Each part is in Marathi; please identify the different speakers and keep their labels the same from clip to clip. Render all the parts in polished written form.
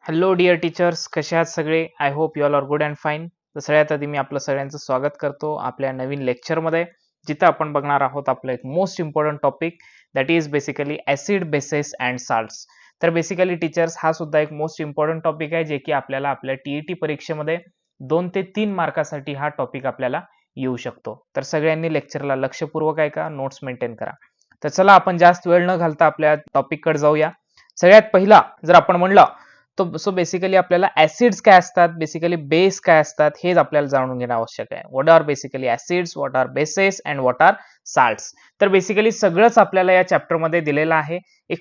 Speaker 1: हॅलो डिअर टीचर्स, कसे आहात सगळे? I hope you all are good and fine. तर सगळ्यात आधी मी आपलं सगळ्यांचं स्वागत करतो आपल्या नवीन लेक्चरमध्ये, जिथं आपण बघणार आहोत आपलं एक most important topic, that is basically acid, bases and salts. तर बेसिकली टीचर्स, हा सुद्धा एक मोस्ट इम्पॉर्टंट टॉपिक आहे, जे की आपल्याला आपल्या टीईटी परीक्षेमध्ये 2 ते 3 मार्कासाठी हा टॉपिक आपल्याला येऊ शकतो. तर सगळ्यांनी लेक्चरला लक्षपूर्वक ऐका, नोट्स मेंटेन करा. तर चला, आपण जास्त वेळ न घालता आपल्या टॉपिककडे जाऊया. सगळ्यात पहिला जर आपण म्हणलं, सो बेसिकली आपल्याला ऍसिड्स काय असतात, बेसिकली बेस काय असतात, हेच आपल्याला जाणून घेणं आवश्यक आहे. What are basically acids, what are bases and what are salts. तर बेसिकली सगळंच आपल्याला या चॅप्टर मध्ये दिलेलं आहे. एक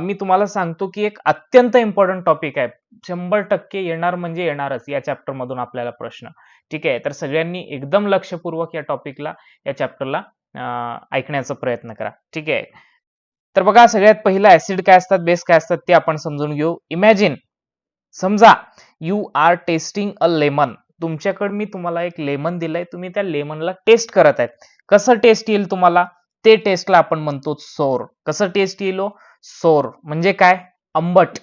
Speaker 1: मी तुम्हाला सांगतो की एक अत्यंत इम्पॉर्टंट टॉपिक आहे. 100% येणार म्हणजे येणारच या चॅप्टर मधून आपल्याला प्रश्न. ठीक आहे, तर सगळ्यांनी एकदम लक्षपूर्वक या टॉपिकला, या चॅप्टरला ऐकण्याचा प्रयत्न करा. ठीक आहे. तर बघा, सगळ्यात पहिला ऍसिड काय असतात, बेस काय असतात ते आपण समजून घेऊ. इमॅजिन, समजा you are testing a lemon. तुमच्याकडे मी तुम्हाला एक लेमन दिलंय, तुम्ही त्या लेमनला टेस्ट करत आहेत. कसं टेस्ट येईल तुम्हाला, ते टेस्टला आपण म्हणतो सोर. कसं टेस्ट येईल? सोर म्हणजे काय? आंबट.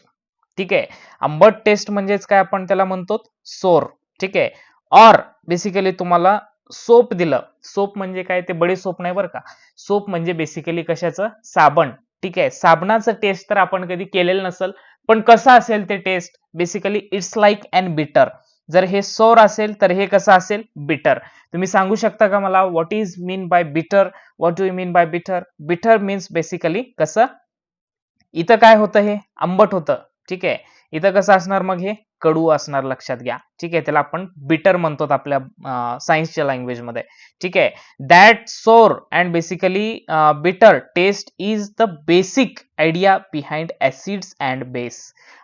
Speaker 1: ठीक आहे, आंबट टेस्ट म्हणजेच काय, आपण त्याला म्हणतो सोर. ठीक आहे. और बेसिकली तुम्हाला सोप दिलं. सोप म्हणजे काय? ते बडे सोप नाही बरं का. सोप म्हणजे बेसिकली कशाचं? साबण. ठीक आहे, साबणाचं टेस्ट तर आपण कधी केलेलं नसेल, पण कसं असेल ते test? Basically it's like and bitter. जर हे सोर असेल तर हे कसं असेल? बिटर. तुम्ही सांगू शकता का मला, व्हॉट इज मीन बाय बिटर? What do you mean by बिटर? बिटर मीन्स बेसिकली कसं? इथं काय होतं? हे आंबट होतं. ठीक आहे, इथं कसं असणार मग? हे कडू असणार, लक्षात घ्या. ठीक आहे, त्याला आपण बिटर म्हणतो आपल्या सायन्सच्या लँग्वेज मध्ये. ठीक आहे, that sour and basically bitter taste is the basic idea behind acids and base.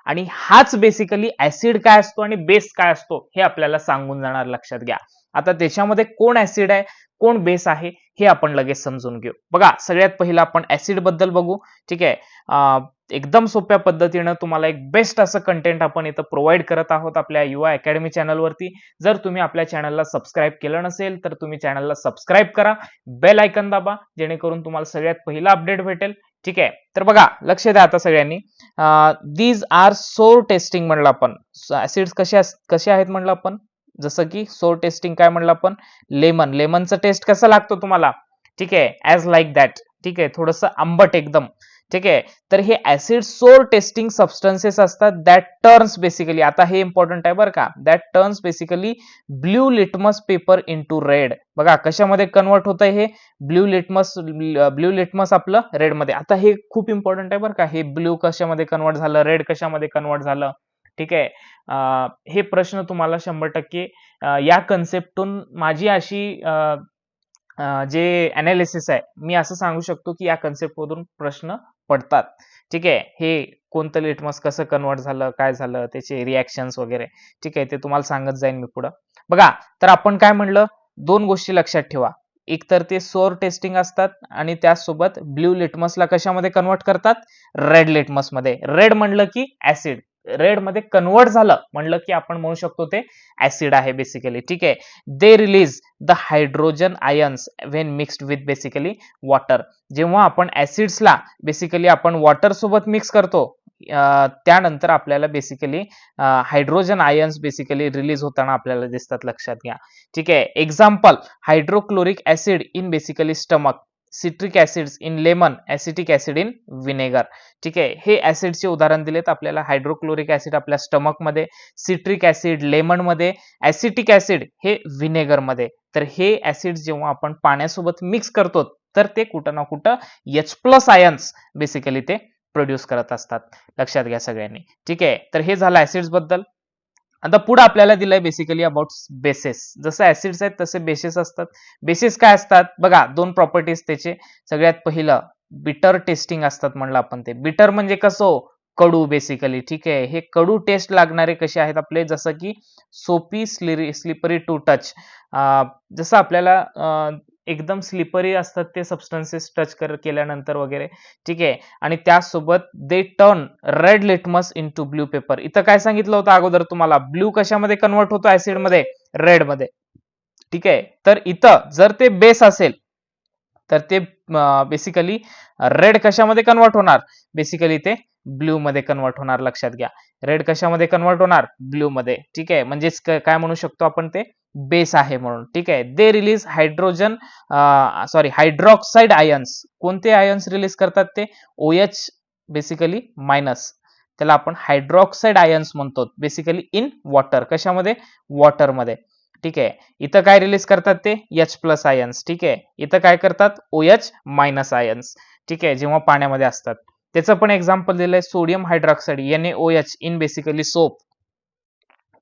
Speaker 1: आणि हाच बेसिकली ऍसिड काय असतो आणि बेस काय असतो हे आपल्याला सांगून जाणार, लक्षात घ्या. आता त्याच्यामध्ये कोण ऍसिड आहे, कोण बेस आहे, हे आपण लगेच समजून घेऊ. बघा, सगळ्यात पहिलं आपण ऍसिड बद्दल बघू. ठीक आहे, एकदम सोप्या पद्धतीनं तुम्हाला एक बेस्ट असं कंटेंट आपण इथं प्रोव्हाइड करत आहोत आपल्या युवा अकॅडमी चॅनलवरती. जर तुम्ही आपल्या चॅनलला सबस्क्राईब केलं नसेल तर तुम्ही चॅनलला सबस्क्राईब करा, बेल आयकन दाबा, जेणेकरून तुम्हाला सगळ्यात पहिला अपडेट भेटेल. ठीक आहे, तर बघा, लक्ष द्या आता सगळ्यांनी. दीज आर सोर टेस्टिंग म्हणलं आपण. ऍसिड्स कसे आहेत म्हणलं आपण, जसं की सोर टेस्टिंग काय म्हणलं आपण? लेमन. लेमनचं टेस्ट कसं लागतो तुम्हाला? ठीक आहे, ऍज लाईक दॅट. ठीक आहे, थोडंसं आंबट एकदम. ठीक आहे, तर हे ऍसिड सोर टेस्टिंग सबस्टन्सेस असतात, दॅट टर्न्स बेसिकली, आता हे इम्पॉर्टंट आहे बरं का, that turns basically blue litmus paper into red. बघा कशामध्ये कन्वर्ट होतंय हे? ब्ल्यू लिटमस आपलं रेड मध्ये. आता हे खूप इम्पॉर्टंट आहे बरं का, हे ब्ल्यू कशामध्ये कन्वर्ट झालं, रेड कशामध्ये कन्वर्ट झालं. ठीक आहे, हे प्रश्न तुम्हाला 100% या कन्सेप्टून माझी अशी जे अनालिसिस आहे, मी असं सांगू शकतो की या कन्सेप्ट मधून प्रश्न पडतात. ठीक आहे, हे कोणतं लिटमस कसं कन्वर्ट झालं, काय झालं, त्याचे रिॲक्शन्स वगैरे. ठीक आहे, ते तुम्हाला सांगत जाईन मी पुढं. बघा, तर आपण काय म्हणलं, 2 गोष्टी लक्षात ठेवा. एक तर ते सोर टेस्टिंग असतात आणि त्याचसोबत ब्ल्यू लिटमसला कशामध्ये कन्वर्ट करतात? रेड लिटमस मध्ये. रेड म्हणलं की ऍसिड, रेड मध्ये कन्वर्ट झालं म्हणलं की आपण म्हणू शकतो ते ऍसिड आहे बेसिकली. ठीक आहे, they release the hydrogen ions when mixed with basically water. जेव्हा आपण ऍसिड्सला बेसिकली आपण वॉटर सोबत मिक्स करतो, त्यानंतर आपल्याला basically hydrogen ions basically release होताना आपल्याला दिसतात, लक्षात घ्या. ठीक आहे, example, hydrochloric acid in basically stomach, citric acids in lemon, acetic acid in vinegar. ठीक आहे, हे ऍसिडचे उदाहरण दिलेत आपल्याला. हायड्रोक्लोरिक ऍसिड आपल्या स्टमक मध्ये, सिट्रिक ऍसिड लेमन मध्ये, ऍसिटिक ऍसिड हे विनेगर मध्ये. तर हे ऍसिड जेव्हा आपण पाण्यासोबत मिक्स करतो, तर ते कुठं ना कुठं H+ आयन्स बेसिकली ते प्रोड्यूस करत असतात, लक्षात घ्या सगळ्यांनी. ठीक आहे, तर हे झालं ऍसिड्स बद्दल. आता पुढे आपल्याला दिलंय बेसिकली अबाउट बेसेस. जसं ऍसिड्स आहेत तसे बेसेस असतात. बेसिस काय असतात? बघा, 2 प्रॉपर्टीज त्याचे. सगळ्यात पहिलं, बिटर टेस्टिंग असतात म्हणलं आपण ते. बिटर म्हणजे कसं? कडू बेसिकली. ठीक आहे, हे कडू टेस्ट लागणारे कसे आहेत आपले? जसं की सोपी, स्लिपरी टू टच. जसं आपल्याला एकदम स्लिपरी असतात ते सबस्टन्सेस टच केल्यानंतर वगैरे. ठीक आहे, आणि त्यासोबत दे turn red litmus into blue paper. इथं काय सांगितलं होतं अगोदर तुम्हाला? ब्ल्यू कशामध्ये कन्वर्ट होतो ऍसिड मध्ये? रेड मध्ये. ठीक आहे, तर इथं जर ते बेस असेल तर ते बेसिकली रेड कशामध्ये कन्वर्ट होणार? बेसिकली ते ब्ल्यू मध्ये कन्वर्ट होणार, लक्षात घ्या. रेड कशामध्ये कन्वर्ट होणार, ब्ल्यू मध्ये. ठीक आहे, म्हणजेच काय म्हणू शकतो आपण, ते बेस आहे म्हणून. ठीक आहे, दे रिलीज हायड्रॉक्साईड आयन्स. कोणते आयन्स रिलीज करतात ते, OH बेसिकली मायनस, त्याला आपण हायड्रॉक्साईड आयन्स म्हणतो बेसिकली इन वॉटर. कशामध्ये, वॉटर मध्ये. ठीक आहे, इथं काय रिलीज करतात ते H+ आयन्स. ठीक आहे, इथं काय करतात, OH- आयन्स. ठीक आहे, जेव्हा पाण्यामध्ये असतात. त्याचं पण एक्झाम्पल दिलंय, sodium hydroxide NaOH in basically soap,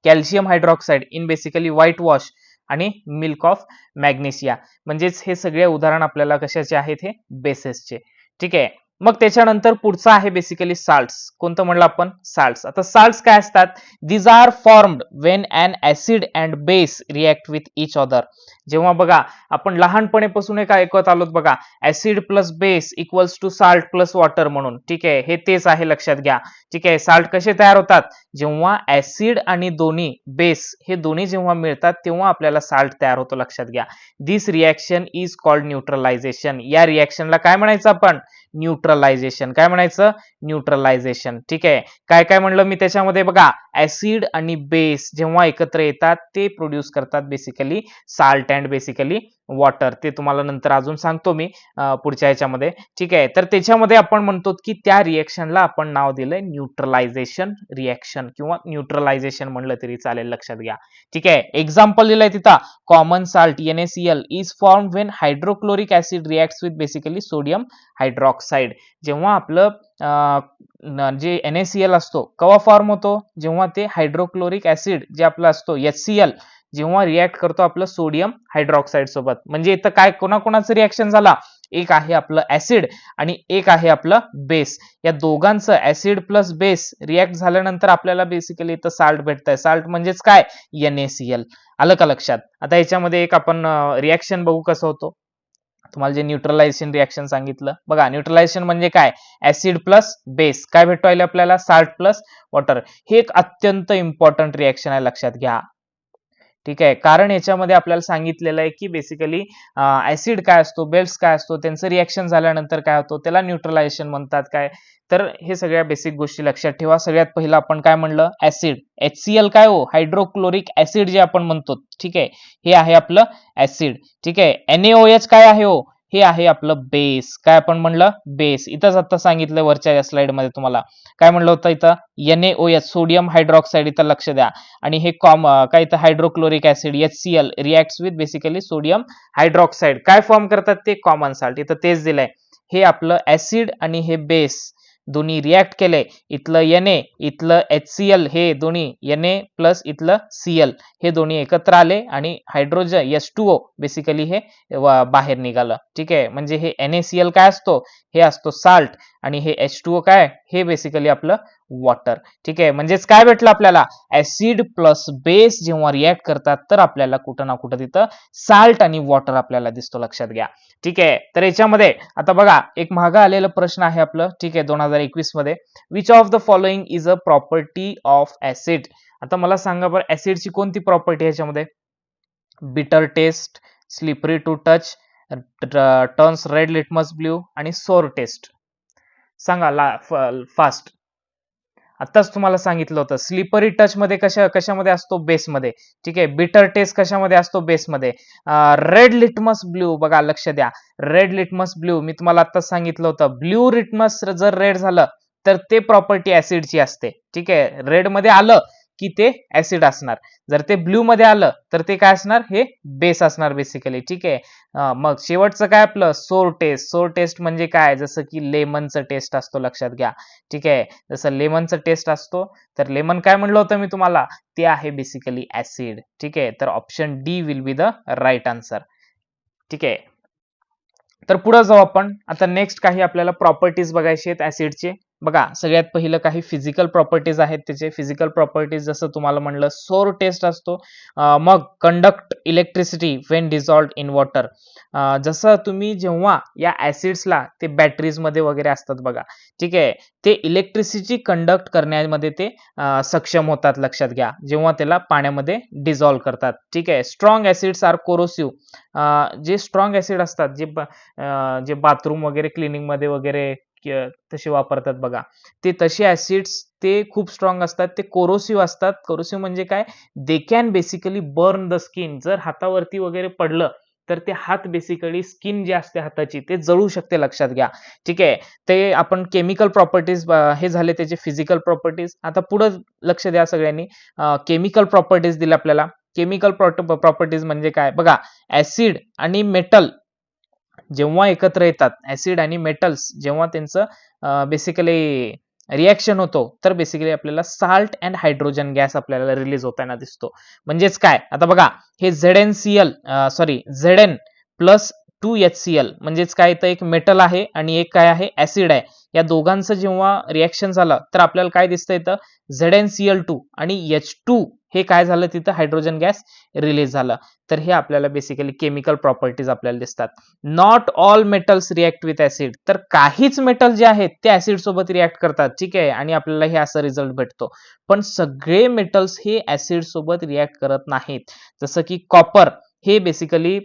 Speaker 1: calcium hydroxide in basically white wash, आणि मिल्क ऑफ मॅग्नेशिया. म्हणजेच हे सगळे उदाहरण आपल्याला कशाचे आहेत, हे बेसेसचे. ठीक आहे, मग त्याच्यानंतर पुढचं आहे बेसिकली साल्ट्स. कोणतं म्हणलं आपण, साल्ट्स. आता साल्ट्स काय असतात, these are formed when an acid and base react with each other. जेव्हा बघा आपण लहानपणीपासून एक ऐकत आलोत बघा, acid plus base equals to salt plus water म्हणून. ठीक आहे, हे तेच आहे, लक्षात घ्या. ठीक आहे, साल्ट कसे तयार होतात, जेव्हा ऍसिड आणि दोन्ही बेस हे दोन्ही जेव्हा मिळतात तेव्हा आपल्याला साल्ट तयार होतो, लक्षात घ्या. दिस रिएक्शन इज कॉल्ड न्यूट्रलायझेशन. या रिएक्शनला काय म्हणायचं आपण, न्यूट्रलायझेशन. काय म्हणायचं, न्यूट्रलायझेशन. ठीक आहे, काय काय म्हणलं मी त्याच्यामध्ये बघा, ऍसिड आणि बेस जेव्हा एकत्र येतात ते प्रोड्यूस करतात basically salt and basically water. ते तुम्हाला नंतर अजून सांगतो मी पुढच्या ह्याच्यामध्ये. ठीक आहे, तर त्याच्यामध्ये आपण म्हणतो की त्या रिएक्शनला आपण नाव दिलंय न्यूट्रलायझेशन रिएक्शन, किंवा न्यूट्रलायझेशन म्हणलं तरी चालेल, लक्षात घ्या. ठीक आहे, एक्झाम्पल दिलंय तिथं, common salt NaCl is form when hydrochloric acid reacts with basically sodium hydroxide. जेव्हा आपलं जे NaCl असतो केव्हा फॉर्म होतो, जेव्हा ते हायड्रोक्लोरिक ऍसिड जे आपलं असतो HCl जेव्हा रिएक्ट करतो आपलं सोडियम हायड्रॉक्साईड सोबत. म्हणजे इथं काय कोणाकोणाचं रिएक्शन झाला, एक आहे आपलं ऍसिड आणि एक आहे आपलं बेस. या दोघांचं ऍसिड प्लस बेस रिएक्ट झाल्यानंतर आपल्याला बेसिकली इथं साल्ट भेटतंय. साल्ट म्हणजेच काय, NaCl. आलं का लक्षात. आता याच्यामध्ये एक आपण रिएक्शन बघू कसं होतो. तुम्हाला जे न्यूट्रलायझेशन रिएक्शन सांगितलं बघा, न्यूट्रलायझेशन म्हणजे काय, ऍसिड प्लस बेस काय भेटतो आपल्याला, साल्ट प्लस वॉटर. हे एक अत्यंत इम्पॉर्टंट रिएक्शन आहे, लक्षात घ्या. ठीक आहे, कारण याच्यामध्ये आपल्याला सांगितलेलं आहे की बेसिकली ऍसिड काय असतो, बेस काय असतो, त्यांचं रिएक्शन झाल्यानंतर काय होतो त्याला न्यूट्रलायझेशन म्हणतात. काय तर हे सगळ्या बेसिक गोष्टी लक्षात ठेवा. सगळ्यात पहिलं आपण काय म्हणलं, ऍसिड HCl काय हो, हायड्रोक्लोरिक ऍसिड जे आपण म्हणतो. ठीक आहे, हे आहे आपलं ऍसिड. ठीक आहे, NaOH काय आहे हो, हे आहे आपलं बेस. काय आपण म्हणलं, बेस. इथंच आता सांगितलं वरच्या स्लाइड मध्ये तुम्हाला काय म्हणलं होतं, इथं NaOH सोडियम हायड्रॉक्साईड, इथं लक्ष द्या. आणि हे काय इथं hydrochloric acid HCl reacts with basically sodium hydroxide काय फॉर्म करतात, ते कॉमन साल्ट. इथं तेच दिलंय, हे आपलं ऍसिड आणि हे बेस दोन्ही रिएक्ट केले. इथलं Na इथलं HCl, हे दोन्ही Na प्लस इथलं Cl हे दोन्ही एकत्र आले आणि हायड्रोजन H2O बेसिकली हे बाहेर निघालं. ठीक आहे, म्हणजे हे NaCl काय असतो, हे असतो साल्ट, आणि हे H2O काय, हे बेसिकली आपलं वॉटर. ठीक आहे, म्हणजेच काय भेटलं आपल्याला, ऍसिड प्लस बेस जेव्हा रिएक्ट करतात तर आपल्याला कुठं ना कुठं तिथं साल्ट आणि वॉटर आपल्याला दिसतो, लक्षात घ्या. ठीक आहे, तर याच्यामध्ये आता बघा एक मागं आलेला प्रश्न आहे आपलं. ठीक आहे, 2021 मध्ये, which of the following is a property of acid. आता मला सांगा बरं, ऍसिडची कोणती प्रॉपर्टी आहे याच्यामध्ये, bitter taste, slippery to touch, turns red litmus blue, आणि सोर टेस्ट. सांगा फास्ट. आताच तुम्हाला सांगितलं होतं, स्लिपरी टच मध्ये कशामध्ये असतो, बेसमध्ये. ठीक आहे, बिटर टेस्ट कशामध्ये असतो, बेसमध्ये. रेड लिटमस ब्ल्यू बघा, लक्ष द्या, रेड लिटमस ब्ल्यू मी तुम्हाला आताच सांगितलं होतं, ब्ल्यू लिटमस जर रेड झालं तर ते प्रॉपर्टी ऍसिडची असते. ठीक आहे, रेड मध्ये आलं की ते ऍसिड असणार, जर ते ब्ल्यू मध्ये आलं तर ते काय असणार, हे बेस असणार बेसिकली. ठीक आहे, मग शेवटचं काय आपलं, सोर टेस्ट. सोर टेस्ट म्हणजे काय, जसं की लेमनचं टेस्ट असतो, लक्षात घ्या. ठीक आहे, जसं लेमनचं टेस्ट असतो, तर लेमन काय म्हणलं होतं मी तुम्हाला, ते आहे बेसिकली ऍसिड. ठीक आहे, तर option D will be the right answer. ठीक आहे, तर पुढे जाऊ आपण. आता नेक्स्ट काही आपल्याला प्रॉपर्टीज बघायचे आहेत ऍसिडचे. बघा, सगळ्यात पहिलं काही फिजिकल प्रॉपर्टीज आहेत त्याचे. फिजिकल प्रॉपर्टीज जसं तुम्हाला म्हणलं, सोर टेस्ट असतो. मग conduct electricity when dissolved in water. जसं तुम्ही जेव्हा या ऍसिड्सला ते बॅटरीज मध्ये वगैरे असतात बघा. ठीक आहे, ते इलेक्ट्रिसिटी कंडक्ट करण्यामध्ये ते सक्षम होतात, लक्षात घ्या, जेव्हा त्याला पाण्यामध्ये डिझॉल्व्ह करतात. ठीक आहे, स्ट्रॉंग ऍसिड्स आर कोरोसिव्ह. जे स्ट्रॉंग ऍसिड असतात, जे बाथरूम वगैरे क्लिनिंग मध्ये वगैरे तसे वापरतात बघा, ते तसे ऍसिड्स ते खूप स्ट्रॉंग असतात, ते कोरोसिव्ह असतात. कोरोसिव्ह म्हणजे काय, they can basically burn the skin. जर हातावरती वगैरे पडलं तर ते हात बेसिकली स्किन जी असते हाताची ते जळू शकते, लक्षात घ्या. ठीक आहे, ते आपण केमिकल प्रॉपर्टीज हे झाले त्याचे फिजिकल प्रॉपर्टीज. आता पुढे लक्ष द्या सगळ्यांनी, केमिकल प्रॉपर्टीज दिले आपल्याला. केमिकल प्रॉपर्टीज म्हणजे काय बघा, ऍसिड आणि मेटल जेव्हा एकत्र येतात, ऍसिड आणि मेटल्स जेव्हा त्यांचं बेसिकली रिएक्शन होतो, तर बेसिकली आपल्याला साल्ट अँड हायड्रोजन गॅस आपल्याला रिलीज होताना दिसतो. म्हणजेच काय, आता बघा हे Zn प्लस 2HCl म्हणजेच काय, तर एक मेटल आहे आणि एक काय आहे, ऍसिड आहे. या दोघांचं जेव्हा रिएक्शन झालं तर आपल्याला काय दिसतं, इथं ZnCl2 आणि H2 हे काय झालं, तिथं हायड्रोजन गॅस रिलीज झालं. तर हे आपल्याला बेसिकली केमिकल प्रॉपर्टीज आपल्याला दिसतात. Not all metals react with acid, तर काहीच मेटल जे आहेत ते ऍसिड सोबत रिॲक्ट करतात. ठीक आहे, आणि आपल्याला हे असा रिझल्ट भेटतो. पण सगळे मेटल्स हे ऍसिड सोबत रिॲक्ट करत नाहीत. जसं की कॉपर हे बेसिकली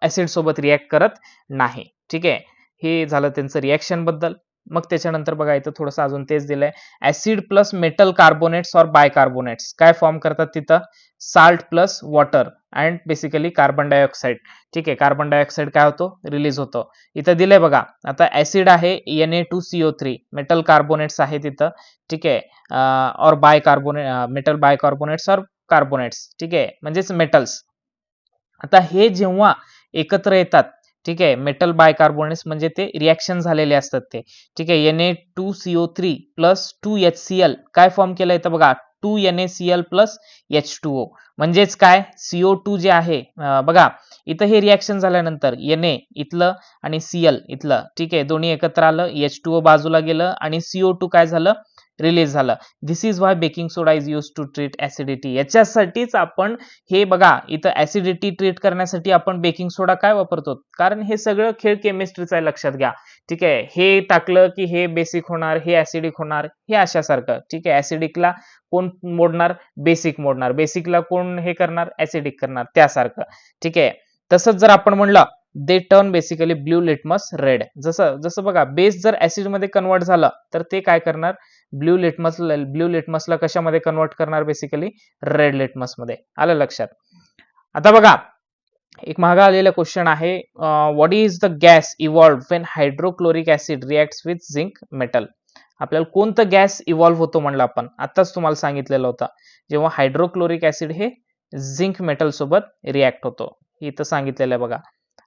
Speaker 1: ऍसिड सोबत रिॲक्ट करत नाही. ठीक आहे, हे झालं त्यांचं रिॲक्शन बद्दल. मग त्याच्यानंतर बघा इथं थोडंसं अजून तेच दिलंय, ऍसिड प्लस मेटल कार्बोनेट्स और बायकार्बोनेट्स काय फॉर्म करतात तिथं, salt plus water and basically carbon dioxide. ठीक आहे, कार्बन डायऑक्साइड काय होतो, रिलीज होतो. इथं दिलंय बघा, आता ऍसिड आहे Na2CO3, मेटल कार्बोनेट्स आहे तिथं. ठीक आहे, और मेटल बायकार्बोनेट्स और कार्बोनेट्स. ठीक आहे, म्हणजेच मेटल्स. आता हे जेव्हा एकत्र येतात, ठीक आहे, मेटल बायकार्बोनेट्स म्हणजे ते रिॲक्शन झालेले असतात ते. ठीक आहे, Na2CO3 प्लस 2HCl काय फॉर्म केलं इथं बघा, 2NaCl प्लस H2O. म्हणजेच काय, CO2 जे आहे बघा इथं हे रिॲक्शन झाल्यानंतर Na इथलं आणि Cl इथलं, ठीक आहे, दोन्ही एकत्र आलं, H2O बाजूला गेलं आणि CO2 काय झालं, रिलीज झालं. This is why baking soda is use to treat acidity. याच्यासाठीच आपण हे बघा इथं ऍसिडिटी ट्रीट करण्यासाठी आपण बेकिंग सोडा काय वापरतो, कारण हे सगळं खेळ केमिस्ट्रीचा आहे, लक्षात घ्या. ठीक आहे, हे टाकलं की हे बेसिक होणार, हे ऍसिडिक होणार, हे अशासारखं. ठीक आहे, ऍसिडिकला कोण मोडणार, बेसिक मोडणार, बेसिकला कोण हे करणार, ऍसिडिक करणार, त्यासारखं. ठीक आहे, तसंच जर आपण म्हणलं, they turn basically blue litmus red. जसं बघा बेस जर ऍसिड मध्ये कन्वर्ट झालं तर ते काय करणार, ब्ल्यू लिटमसला कशामध्ये कन्वर्ट करणार, बेसिकली रेड लिटमस मध्ये. आलं लक्षात. आता बघा एक मागा आलेला क्वेश्चन आहे, what is the gas evolve when hydrochloric acid reacts with zinc metal. आपल्याला कोणतं गॅस इव्हॉल्व्ह होतो म्हणलं आपण, आताच तुम्हाला सांगितलेलं होतं, जेव्हा हायड्रोक्लोरिक ऍसिड हे झिंक मेटल सोबत रिॲक्ट होतो. इथं सांगितलेलं आहे बघा,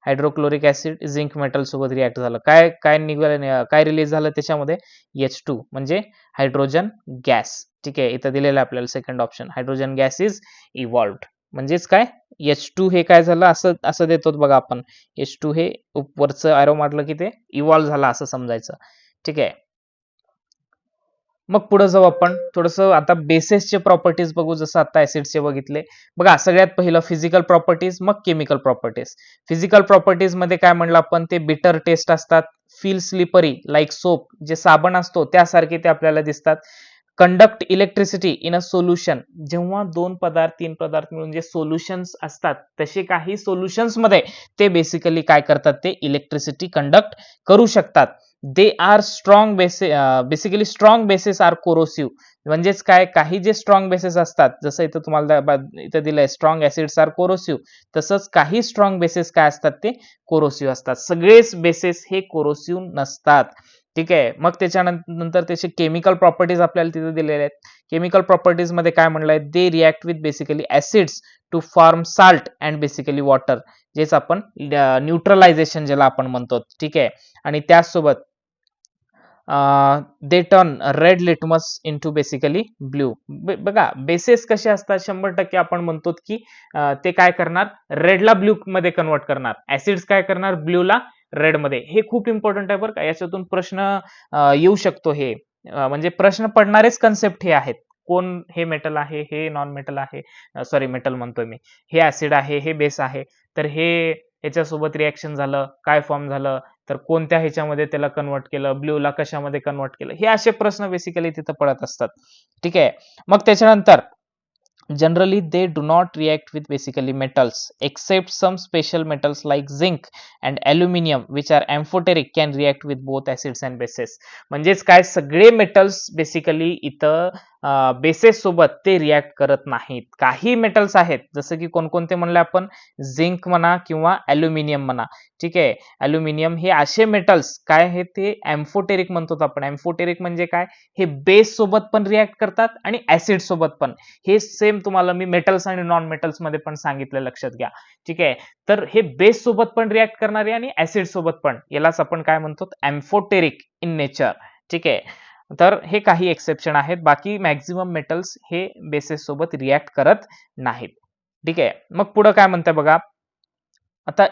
Speaker 1: हायड्रोक्लोरिक ऍसिड झिंक मेटल सोबत रिॲक्ट झालं, काय काय निघालं, काय रिलीज झालं त्याच्यामध्ये, H2 म्हणजे हायड्रोजन गॅस. ठीक आहे, इथं दिलेलं आपल्याला second option, hydrogen gas is evolved. म्हणजेच काय, H2 हे काय झालं, असं देतो बघा आपण, H2 हे वरचं एरो मारलं की ते इव्हॉल्व्ह झाला असं समजायचं. ठीक आहे, मग पुढे जाऊ आपण थोडंसं आता बेसेसचे प्रॉपर्टीज बघू, जसं आता ऍसिड्सचे बघितले. बघा सगळ्यात पहिलं फिजिकल प्रॉपर्टीज, मग केमिकल प्रॉपर्टीज. फिजिकल प्रॉपर्टीज मध्ये काय म्हणलं आपण, ते बिटर टेस्ट असतात, फील स्लिपरी लाईक सोप, जे साबण असतो त्यासारखे ते आपल्याला दिसतात. Conduct electricity in a solution, जेव्हा 2 पदार्थ 3 पदार्थ मिळून जे सोल्युशन्स असतात, तसे काही सोल्युशन्स मध्ये ते बेसिकली काय करतात, ते इलेक्ट्रिसिटी कंडक्ट करू शकतात. They are strong basically strong bases are corrosive. म्हणजेच काय, काही जे स्ट्रॉंग बेसेस असतात, जसं इथं तुम्हाला इथं दिलंय स्ट्रॉंग ऍसिड्स आर कोरोसिव्ह, तसंच काही स्ट्रॉंग बेसेस काय असतात, ते कोरोसिव्ह असतात. सगळेच बेसेस हे कोरोसिव्ह नसतात. ठीक आहे, मग त्याच्यानंतर त्याचे केमिकल प्रॉपर्टीज आपल्याला तिथे दिलेले आहेत. केमिकल प्रॉपर्टीज मध्ये काय म्हणलंय, they react with basically acids to form salt and basically water, जेच आपण न्यूट्रलायझेशन ज्याला आपण म्हणतो. ठीक आहे, आणि त्याचसोबत they turn red litmus into basically blue. बघा बेसेस कसे असतात, 100% आपण म्हणतो की ते काय करणार, रेडला ब्ल्यू मध्ये कन्वर्ट करणार, ऍसिड्स काय करणार, ब्ल्यूला रेड मध्ये. हे खूप इम्पॉर्टंट आहे बरं का, याच्यातून प्रश्न येऊ शकतो. हे म्हणजे प्रश्न पडणारेच कन्सेप्ट हे आहेत. कोण हे मेटल आहे, हे नॉन मेटल आहे, सॉरी मेटल म्हणतोय मी, हे ऍसिड आहे, हे बेस आहे, तर हे ह्याच्यासोबत रिॲक्शन झालं, काय फॉर्म झालं, तर कोणत्या ह्याच्यामध्ये त्याला कन्वर्ट केलं, ब्ल्यूला कशामध्ये कन्वर्ट केलं, हे असे प्रश्न बेसिकली तिथं पडत असतात. ठीक आहे, मग त्याच्यानंतर generally they do not react with basically metals except some special metals like zinc and aluminum which are amphoteric can react with both acids and bases. म्हणजेच काय सगळे मेटल्स बेसिकली इथं बेसेस सोबत ते रिॲक्ट करत नाहीत. काही मेटल्स आहेत जसं की कोणकोणते म्हणले आपण, झिंक म्हणा किंवा अल्युमिनियम म्हणा. ठीक आहे, अल्युमिनियम हे असे मेटल्स काय आहेत ते अँफोटेरिक म्हणतो आपण. अँफोटेरिक म्हणजे काय, हे बेस सोबत पण रिॲक्ट करतात आणि ऍसिड सोबत पण. हे सेम तुम्हाला मी मेटल्स आणि नॉन मेटल्स मध्ये पण सांगितलं, लक्षात घ्या. ठीक आहे, तर हे बेस सोबत पण रिॲक्ट करणारे आणि ऍसिड सोबत पण, यालाच आपण काय म्हणतो, अँफोटेरिक इन नेचर. ठीक आहे, तर हे काही एक्सेप्शन आहेत, बाकी मॅक्झिमम मेटल्स हे बेसेस सोबत रिॲक्ट करत नाहीत. ठीक आहे, मग पुढे काय म्हणताय बघा. आता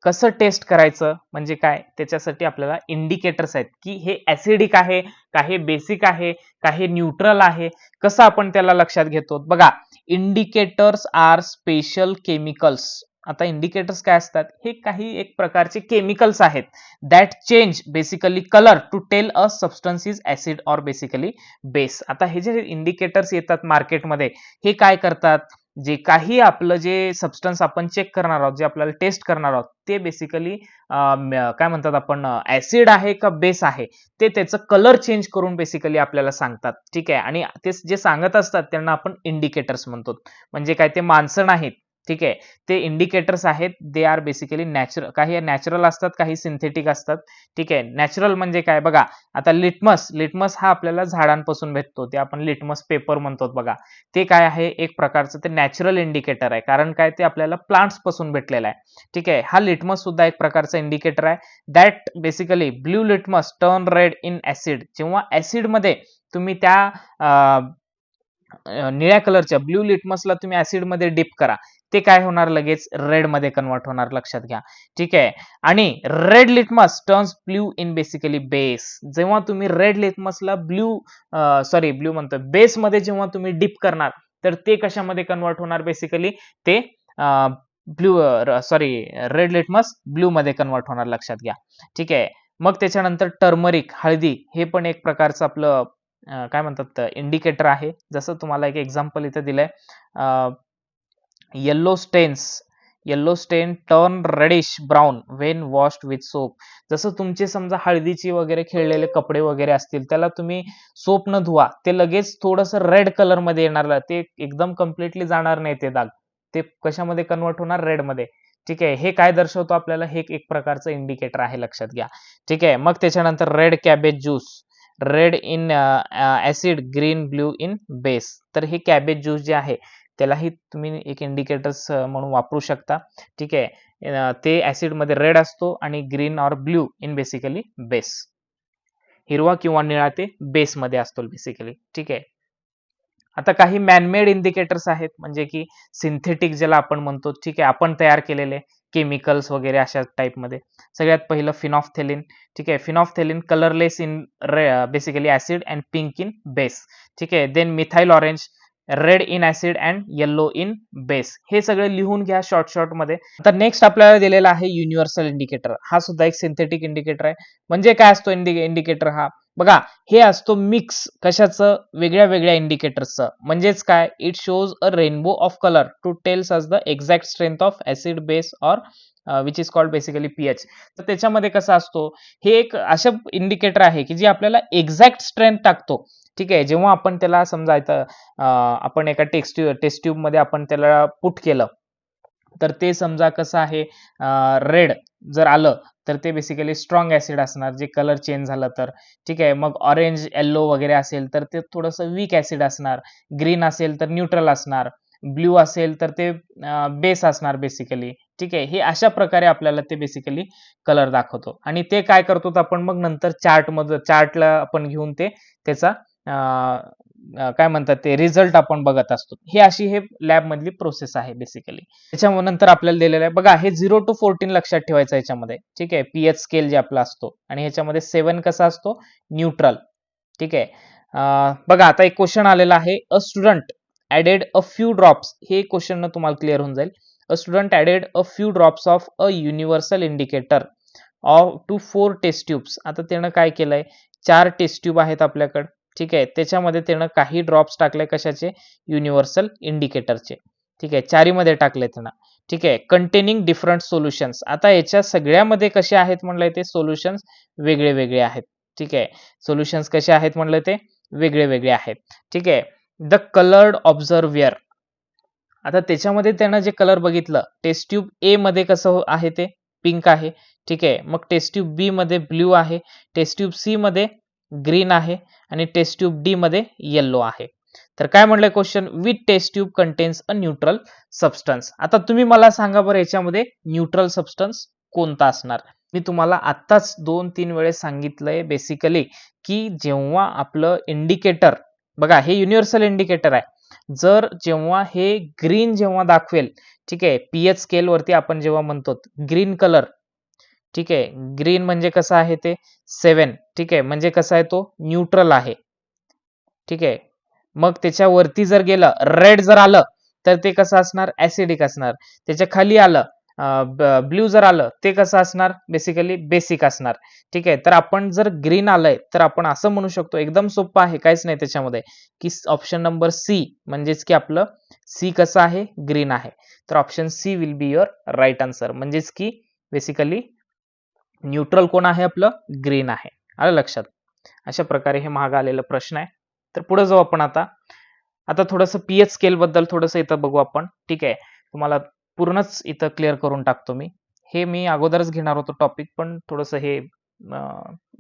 Speaker 1: कसं टेस्ट करायचं म्हणजे काय, त्याच्यासाठी आपल्याला इंडिकेटर्स आहेत की हे ऍसिडिक आहे का, हे बेसिक आहे का, हे न्यूट्रल आहे, कसं आपण त्याला लक्षात घेतो बघा. Indicators are special chemicals. आता इंडिकेटर्स काय असतात, हे काही एक प्रकारचे केमिकल्स आहेत that change basically colour to tell a substance is acid or basically base. आता हे जे इंडिकेटर्स येतात मार्केटमध्ये, हे काय करतात, जे काही आपलं जे सबस्टन्स आपण चेक करणार आहोत, जे आपल्याला टेस्ट करणार आहोत, ते बेसिकली काय म्हणतात आपण, ऍसिड आहे का बेस आहे, ते त्याचं कलर चेंज करून बेसिकली आपल्याला सांगतात. ठीक आहे, आणि ते जे सांगत असतात त्यांना आपण इंडिकेटर्स म्हणतो. म्हणजे काय, ते माणसं नाहीत. ठीक आहे, ते इंडिकेटर्स आहेत. दे आर बेसिकली नॅचरल, काही नॅचरल असतात, काही सिंथेटिक असतात. ठीक आहे, नॅचरल म्हणजे काय बघा, आता लिटमस हा आपल्याला झाडांपासून भेटतो, ते आपण लिटमस पेपर म्हणतो बघा. ते काय आहे, एक प्रकारचं ते नॅचरल इंडिकेटर आहे, कारण काय, ते आपल्याला प्लांट्स पासून भेटलेलं आहे. ठीक आहे, हा लिटमस सुद्धा एक प्रकारचा इंडिकेटर आहे. That basically blue litmus turn red in acid. जेव्हा ऍसिड मध्ये तुम्ही त्या निळ्या कलरच्या ब्ल्यू लिटमसला तुम्ही ऍसिड मध्ये डिप करा, ते काय होणार, लगेच रेड मध्ये कन्वर्ट होणार, लक्षात घ्या. ठीक आहे, आणि red litmus turns blue in basically base. जेव्हा तुम्ही रेड लिटमसला ब्ल्यू म्हणतो बेस मध्ये जेव्हा तुम्ही डिप करणार, तर ते कशामध्ये कन्वर्ट होणार, बेसिकली ते रेड लिटमस ब्ल्यू मध्ये कन्वर्ट होणार, लक्षात घ्या. ठीक आहे, मग त्याच्यानंतर टर्मरिक, हळदी, हे पण एक प्रकारचं आपलं काय म्हणतात इंडिकेटर आहे. जसं तुम्हाला एक एक्झाम्पल इथे दिलंय, yellow stain turn reddish brown when washed with soap. जसं तुमचे समजा हळदीची वगैरे खेळलेले कपडे वगैरे असतील, त्याला तुम्ही सोप न धुवा, ते लगेच थोडस रेड कलर मध्ये येणार, ते एकदम कम्प्लिटली जाणार नाही ते दाग, ते कशामध्ये कन्वर्ट होणार, रेड मध्ये. ठीक आहे, हे काय दर्शवतो आपल्याला, हे एक प्रकारचं इंडिकेटर आहे, लक्षात घ्या. ठीक आहे, मग त्याच्यानंतर red cabbage juice, red in acid, green blue in base. तर हे कॅबेज ज्यूस जे आहे, त्यालाही तुम्ही एक इंडिकेटर्स म्हणून वापरू शकता. ठीक आहे, ते ऍसिड मध्ये रेड असतो आणि ग्रीन और ब्ल्यू इन बेसिकली बेस. हिरवा किंवा निळा ते बेस मध्ये असतो बेसिकली. ठीक आहे, आता काही मॅनमेड इंडिकेटर्स आहेत, म्हणजे की सिंथेटिक ज्याला आपण म्हणतो. ठीक आहे, आपण तयार केलेले केमिकल्स वगैरे अशा टाइप मध्ये. सगळ्यात पहिलं फिनॉफ्थेलिन. ठीक आहे, phenolphthalein colourless in basically acid and pink in base. ठीक आहे, then methyl orange, red in acid and yellow in base. हे सगळे लिहून घ्या शॉर्ट मध्ये. आता नेक्स्ट आपल्याला दिलेला आहे युनिव्हर्सल इंडिकेटर. हा सुद्धा एक सिंथेटिक इंडिकेटर आहे. म्हणजे काय असतो इंडिकेटर, हा बघा, हे असतो मिक्स कशाचं, वेगळ्या वेगळ्या इंडिकेटर्सचं. म्हणजेच काय, it shows a rainbow of colour to tells us the exact strength of acid base or which is called basically pH. तर त्याच्यामध्ये कसा असतो, हे एक अशा इंडिकेटर आहे की जे आपल्याला एक्झॅक्ट स्ट्रेंथ टाकतो. ठीक आहे, जेव्हा आपण त्याला समजायचं, आपण एका टेस्ट ट्यूब मध्ये आपण त्याला पुट केलं, तर ते समजा कसं आहे, रेड जर आलं तर ते बेसिकली स्ट्रॉंग ऍसिड असणार, जे कलर चेंज झालं तर. ठीक आहे, मग ऑरेंज येल्लो वगैरे असेल तर ते थोडंसं वीक ऍसिड असणार, ग्रीन असेल तर न्यूट्रल असणार, ब्ल्यू असेल तर ते बेस असणार बेसिकली. ठीक आहे, हे अशा प्रकारे आपल्याला ते बेसिकली कलर दाखवतो. आणि ते काय करतो आपण मग नंतर चार्टला आपण घेऊन ते त्याचा काय म्हणतात ते रिझल्ट आपण बघत असतो. हे अशी हे लॅब मधली प्रोसेस आहे बेसिकली. त्याच्यानंतर आपल्याला दिलेलं आहे बघा, हे 0 to 14 लक्षात ठेवायचं याच्यामध्ये. ठीक आहे, पीएच स्केल जे आपला असतो, आणि ह्याच्यामध्ये 7 कसा असतो, न्यूट्रल. ठीक आहे, बघा आता एक क्वेश्चन आलेला आहे, a student added a few drops. हे क्वेश्चन न तुम्हाला क्लिअर होऊन जाईल. A student added a few drops of a universal indicator of to 4 test tubes. आता त्यानं काय केलंय, 4 टेस्ट ट्यूब आहेत आपल्याकडे. ठीक आहे, त्याच्यामध्ये त्यानं काही ड्रॉप्स टाकले कशाचे, युनिव्हर्सल इंडिकेटरचे. ठीक आहे, चारीमध्ये टाकले त्यानं. ठीक आहे, कंटेनिंग डिफरंट सोल्युशन्स. आता याच्या सगळ्यामध्ये कसे आहेत म्हणलंय ते सोल्युशन्स वेगळे वेगळे आहेत. ठीक आहे, सोल्युशन्स कसे आहेत म्हणलं ते वेगळे वेगळे आहेत. ठीक आहे, द कलर्ड ऑब्झर्व्हर. आता त्याच्यामध्ये त्यानं जे कलर बघितलं, टेस्ट ट्यूब ए मध्ये कसं आहे ते पिंक आहे. ठीक आहे, मग टेस्ट ट्यूब बी मध्ये ब्ल्यू आहे, टेस्ट ट्यूब सी मध्ये ग्रीन आहे आणि टेस्ट ट्यूब डी मध्ये येल्लो आहे. तर काय म्हणलंय question, with test tube contains a neutral substance. आता तुम्ही मला सांगा बरं याच्यामध्ये न्यूट्रल सबस्टन्स कोणता असणार. मी तुम्हाला आत्ताच 2-3 वेळेस सांगितलंय बेसिकली की जेव्हा आपलं इंडिकेटर, बघा हे युनिव्हर्सल इंडिकेटर आहे, जर जेव्हा हे ग्रीन जेव्हा दाखवेल, ठीक आहे, पीएच स्केल वरती आपण जेव्हा म्हणतो ग्रीन कलर, ठीक आहे, ग्रीन म्हणजे कसं आहे ते 7. ठीक आहे, म्हणजे कसं आहे तो न्यूट्रल आहे. ठीक आहे, मग त्याच्यावरती जर गेलं रेड जर आलं तर ते कसं असणार, ऍसिडिक असणार. त्याच्या खाली आलं ब्ल्यू जर आलं ते कसं असणार, बेसिकली बेसिक असणार. ठीक आहे, तर आपण जर ग्रीन आलंय तर आपण असं म्हणू शकतो, एकदम सोपं आहे, काहीच नाही त्याच्यामध्ये, की ऑप्शन नंबर सी म्हणजेच की आपलं सी कसं आहे, ग्रीन आहे. तर option C will be your right answer. म्हणजेच की बेसिकली न्यूट्रल कोण आहे आपलं, ग्रीन आहे. आलं लक्षात. अशा प्रकारे हे महाग आलेला प्रश्न आहे. तर पुढे जाऊ आपण आता. आता थोडंसं पीएच स्केल बद्दल थोडंसं इथं बघू आपण. ठीक आहे, तुम्हाला पूर्णच इथं क्लिअर करून टाकतो मी. हे मी अगोदरच घेणार होतो टॉपिक, पण थोडंसं हे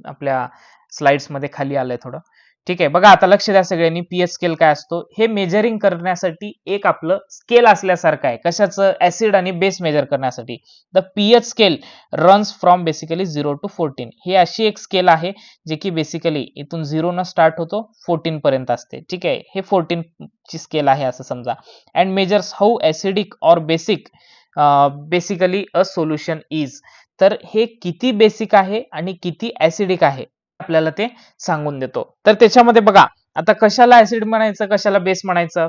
Speaker 1: आपल्या स्लाइड्स मध्ये खाली आलंय थोडं. ठीक आहे, बघा आता लक्ष द्या सगळ्यांनी, पीएच स्केल काय असतो, हे मेजरिंग करण्यासाठी एक आपलं स्केल असल्यासारखं आहे. कशाचं, ऍसिड आणि बेस मेजर करण्यासाठी. The pH scale runs from basically 0 to 14. ही अशी एक स्केल आहे जे की बेसिकली इथून 0 न स्टार्ट होतो 14 पर्यंत असते. ठीक आहे, हे 14 ची स्केल आहे असं समजा. And measures how acidic or basic basically a solution is. तर हे किती बेसिक आहे आणि किती ऍसिडिक आहे आपल्याला ते सांगून देतो. तर त्याच्यामध्ये बघा, आता कशाला ऍसिड म्हणायचं, कशाला बेस म्हणायचं.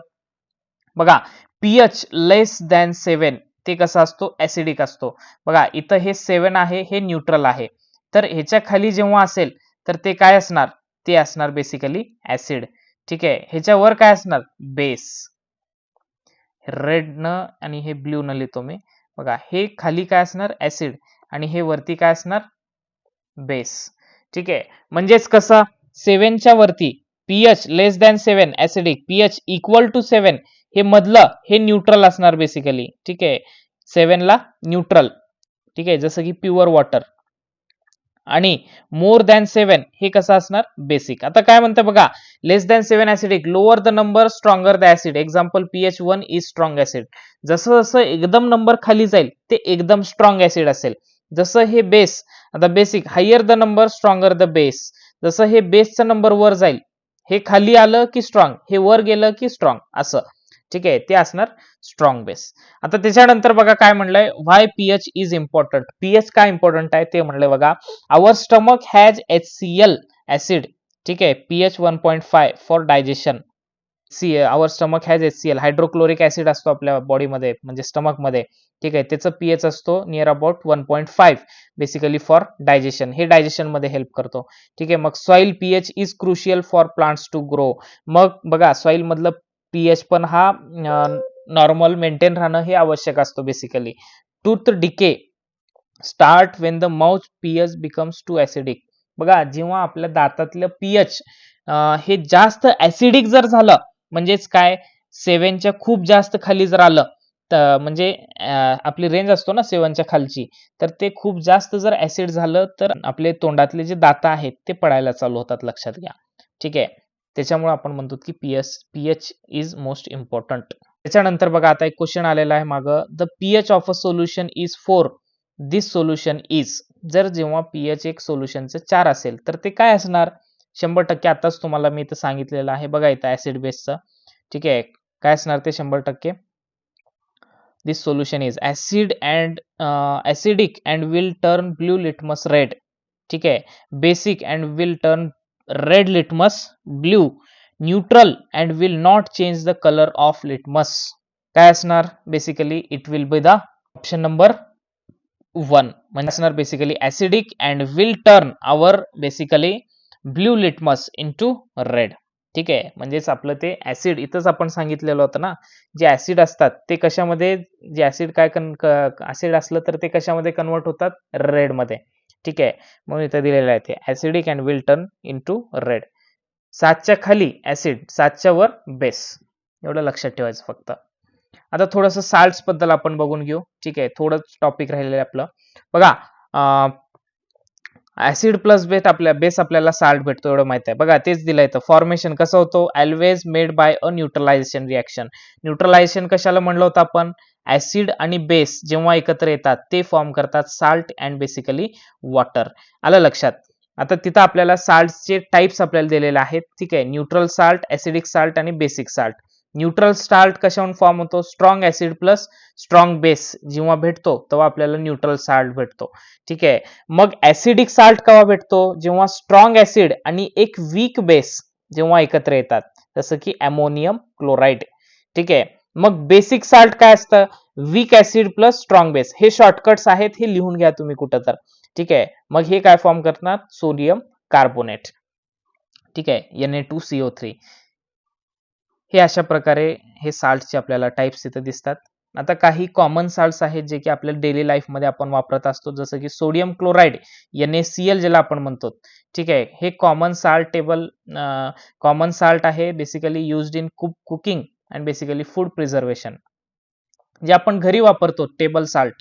Speaker 1: बघा, पीएच लेस दॅन 7 ते कसा असतो, ऍसिडिक असतो. बघा इथं हे 7 आहे, हे न्यूट्रल आहे. तर ह्याच्या खाली जेव्हा असेल तर ते काय असणार, ते असणार बेसिकली ऍसिड. ठीक आहे, ह्याच्यावर काय असणार, बेस. रेड न आणि हे ब्ल्यू न लिहितो मी. बघा हे खाली काय असणार, ऍसिड, आणि हे वरती काय असणार, बेस. ठीक आहे, म्हणजेच कसं 7 च्या वरती pH less than 7 acidic, pH equal to 7 हे मधलं हे न्यूट्रल असणार बेसिकली. ठीक आहे, 7 ला न्यूट्रल. ठीक आहे, जसं की प्युअर वॉटर. आणि मोर दॅन 7 हे कसं असणार, बेसिक. आता काय म्हणतं बघा, less than 7 acidic, lower the number stronger the acid. Example pH1 is strong acid. जसं जसं एकदम नंबर खाली जाईल ते एकदम स्ट्रॉंग ऍसिड असेल. जसं हे बेस, आता basic, higher the number stronger the base. जसं हे बेसचा नंबर वर जाईल, हे खाली आलं की स्ट्रॉंग, हे वर गेलं की स्ट्रॉंग, असं. ठीक आहे, ते असणार स्ट्रॉंग बेस. आता त्याच्यानंतर बघा काय म्हणलंय, why pH is important. PH काय इम्पॉर्टंट आहे ते म्हणलंय बघा. Our stomach has HCl acid. ठीक आहे, pH 1.5 for digestion. Our stomach has HCl, hydrochloric acid असतो आपल्या बॉडीमध्ये, म्हणजे स्टमक मध्ये. ठीक आहे, त्याचं पीएच असतो near about 1.5 basically for digestion. हे डायजेशन मध्ये हेल्प करतो. ठीक आहे, मग soil pH is crucial for plants to grow. मग बघा सॉइल मधलं पीएच पण हा नॉर्मल मेंटेन राहणं हे आवश्यक असतो basically. Tooth decay start when the mouth pH becomes too acidic. बघा जेव्हा आपल्या दातातलं पीएच हे जास्त ऍसिडिक जर झालं, म्हणजेच काय, 7 च्या खूप जास्त खाली जर आलं, तर म्हणजे आपली रेंज असतो ना 7 च्या खालची, तर ते खूप जास्त जर ऍसिड झालं तर आपले तोंडातले जे दात आहेत ते पडायला चालू होतात, लक्षात घ्या. ठीक आहे, त्याच्यामुळे आपण म्हणतो की पीएच इज मोस्ट इम्पॉर्टंट. त्याच्यानंतर बघा आता एक क्वेश्चन आलेला आहे मागं, the pH of a solution is 4, this solution is. जर जेव्हा पीएच एक सोल्युशनचं 4 असेल तर ते काय असणार, 100% आताच तुम्हाला मी इथं सांगितलेलं आहे बघा इथं ऍसिड बेसचं. ठीक आहे, काय असणार ते 100%, this solution is acid and acidic and will turn blue litmus red. ठीक आहे, basic and will turn red litmus blue, neutral and will not change the colour of litmus. काय असणार basically, it will be the option number 1. म्हणजे असणार basically acidic and will turn our basically blue litmus into red. ठीक आहे, म्हणजेच आपलं ते ऍसिड इथंच आपण सांगितलेलं होतं ना, जे ऍसिड असतात ते कशामध्ये, जे ऍसिड काय ऍसिड असलं तर ते कशामध्ये कन्वर्ट होतात, रेड मध्ये. ठीक आहे, म्हणून इथं दिलेलं आहे ते acidic and will turn into red. 7च्या खाली ऍसिड, 7च्या वर बेस, एवढं लक्षात ठेवायचं फक्त. आता थोडंसं साल्ट्स बद्दल आपण बघून घेऊ. ठीक आहे, थोडंच टॉपिक राहिलेलं आहे आपलं. बघा, ऍसिड प्लस बेस आपल्याला साल्ट भेटतो एवढं माहित आहे. बघा तेच दिलंय तर फॉर्मेशन कसं होतो, always made by a neutralisation reaction. Neutralisation कशाला म्हणलं होतं आपण, ऍसिड आणि बेस जेव्हा एकत्र येतात ते फॉर्म करतात साल्ट अँड बेसिकली वॉटर. आलं लक्षात. आता तिथं आपल्याला साल्टचे टाइप्स आपल्याला दिलेले आहेत. ठीक आहे, न्यूट्रल साल्ट, ऍसिडिक साल्ट आणि बेसिक साल्ट. न्यूट्रल साल्ट कशाहून फॉर्म होतो, strong acid plus strong base जेव्हा भेटतो तेव्हा आपल्याला न्यूट्रल साल्ट भेटतो. ठीक आहे, मग ऍसिडिक साल्ट केव्हा भेटतो, जेव्हा स्ट्रॉंग ऍसिड आणि एक वीक बेस जेव्हा एकत्र येतात, जसं की अमोनियम क्लोराइड. ठीक आहे, मग बेसिक साल्ट काय असतं, weak acid plus strong base. हे शॉर्टकट्स आहेत, हे लिहून घ्या तुम्ही कुठं तर. ठीक आहे, मग हे काय फॉर्म करणार, सोडियम कार्बोनेट. ठीक आहे, Na2CO3. हे अशा प्रकारे हे साल्टचे आपल्याला टाइप्स इथे दिसतात. आता काही कॉमन साल्ट्स आहेत जे की आपल्या डेली लाईफ मध्ये आपण वापरत असतो, जसं की सोडियम क्लोराइड, NaCl ज्याला आपण म्हणतो. ठीक आहे, हे कॉमन साल्ट आहे, basically used in cooking and basically food preservation, जे आपण घरी वापरतो, टेबल साल्ट.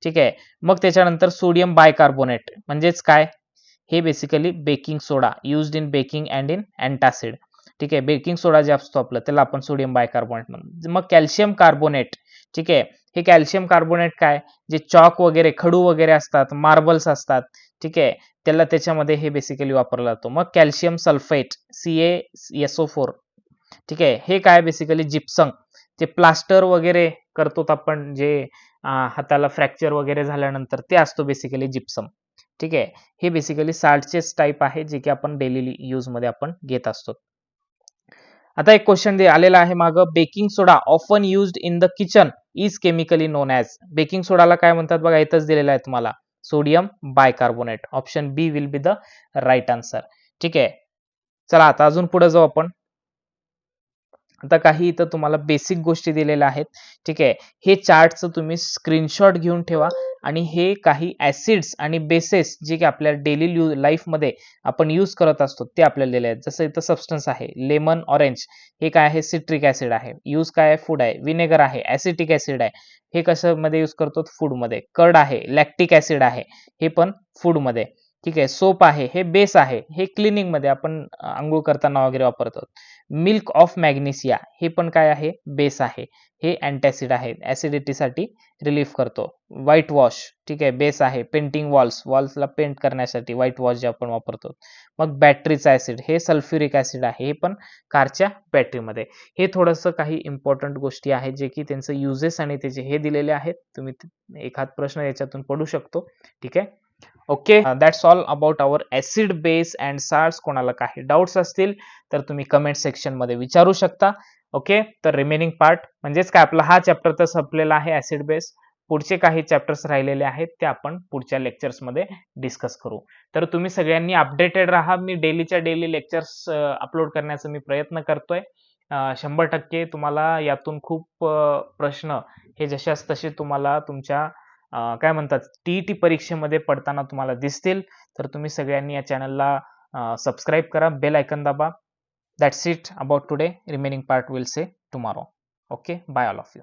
Speaker 1: ठीक आहे, मग त्याच्यानंतर सोडियम बायकार्बोनेट म्हणजेच काय, हे basically baking soda, used in baking and in antacid. ठीक आहे, बेकिंग सोडा जे असतो आपलं त्याला आपण सोडियम बायकार्बोनेट म्हणतो. मग कॅल्शियम कार्बोनेट. ठीक आहे, हे कॅल्शियम कार्बोनेट काय, जे चॉक वगैरे, खडू वगैरे असतात, मार्बल्स असतात. ठीक आहे, त्याच्यामध्ये हे बेसिकली वापरला जातो. मग कॅल्शियम सल्फेट, CaSO4. ठीक आहे, हे काय बेसिकली जिप्सम, जे प्लास्टर वगैरे करतो आपण, जे हाताला फ्रॅक्चर वगैरे झाल्यानंतर ते असतो बेसिकली जिप्सम. ठीक आहे, हे बेसिकली साल्टचेच टाईप आहे जे की आपण डेली यूज मध्ये आपण घेत असतो. आता एक क्वेश्चन आलेला आहे मागं, baking soda often used in the kitchen is chemically known as. Baking सोडाला काय म्हणतात बघा, इथंच दिलेलं आहे तुम्हाला, sodium bicarbonate. Option B will be the right answer. ठीक आहे, चला आता अजून पुढे जाऊ आपण. आता काही इथं तुम्हाला बेसिक गोष्टी दिलेल्या आहेत. ठीक आहे, हे चार्टचं तुम्ही स्क्रीनशॉट घेऊन ठेवा आणि हे काही ऍसिड्स आणि बेसेस जे की आपल्या डेली लाईफ मध्ये आपण यूज करत असतो ते आपल्याला दिले आहेत. जसं इथं सबस्टन्स आहे लेमन ऑरेंज, हे काय आहे, सिट्रिक ऍसिड आहे. यूज काय आहे, फूड आहे. विनेगर आहे, ऍसिटिक ऍसिड आहे, हे कशामध्ये यूज करतो, फूड मध्ये. कर्ड आहे, लॅक्टिक ऍसिड आहे, हे पण फूड मध्ये. ठीक आहे, सोप आहे, हे बेस आहे, हे क्लिनिंग मध्ये आपण आंघोळ करताना वगैरे वापरतो. मिल्क ऑफ मॅग्नेशिया, हे पण काय आहे, बेस आहे, हे अँटॅसिड आहे, ऍसिडिटीसाठी रिलीफ करतो. व्हाईट वॉश, ठीक आहे, बेस आहे. पेंटिंग वॉल्सला पेंट करण्यासाठी व्हाईट वॉश जे आपण वापरतो. मग बॅटरीचा ऍसिड, हे सल्फ्युरिक ऍसिड आहे, हे पण कारच्या बॅटरीमध्ये. हे थोडंसं काही इम्पॉर्टंट गोष्टी आहेत जे की त्यांचं युजेस आणि त्याचे हे दिलेले आहेत. तुम्ही एखाद प्रश्न याच्यातून पडू शकतो. ठीक आहे, okay, that's all about our acid base and salts. कोणाला काही डाऊट्स असतील तर तुम्ही कमेंट सेक्शन मध्ये विचारू शकता. ओके, तर रिमेनिंग पार्ट म्हणजेच काय, आपला हा चॅप्टर तर संपलेला आहे ऍसिड बेस. पुढचे काही चॅप्टर्स राहिलेले आहेत ते आपण पुढच्या लेक्चर्स मध्ये डिस्कस करू. तर तुम्ही सगळ्यांनी अपडेटेड राहा. मी डेलीच्या डेली लेक्चर्स अपलोड करण्याचा मी प्रयत्न करतोय. 100% तुम्हाला यातून खूप प्रश्न हे जशास तसे तुम्हाला तुमच्या काय म्हणतात, टीईटी परीक्षेमध्ये पडताना तुम्हाला दिसतील. तर तुम्ही सगळ्यांनी या चॅनलला सबस्क्राईब करा, बेल आयकन दाबा. That's it about today. Remaining part will say tomorrow. Okay, bye all of you.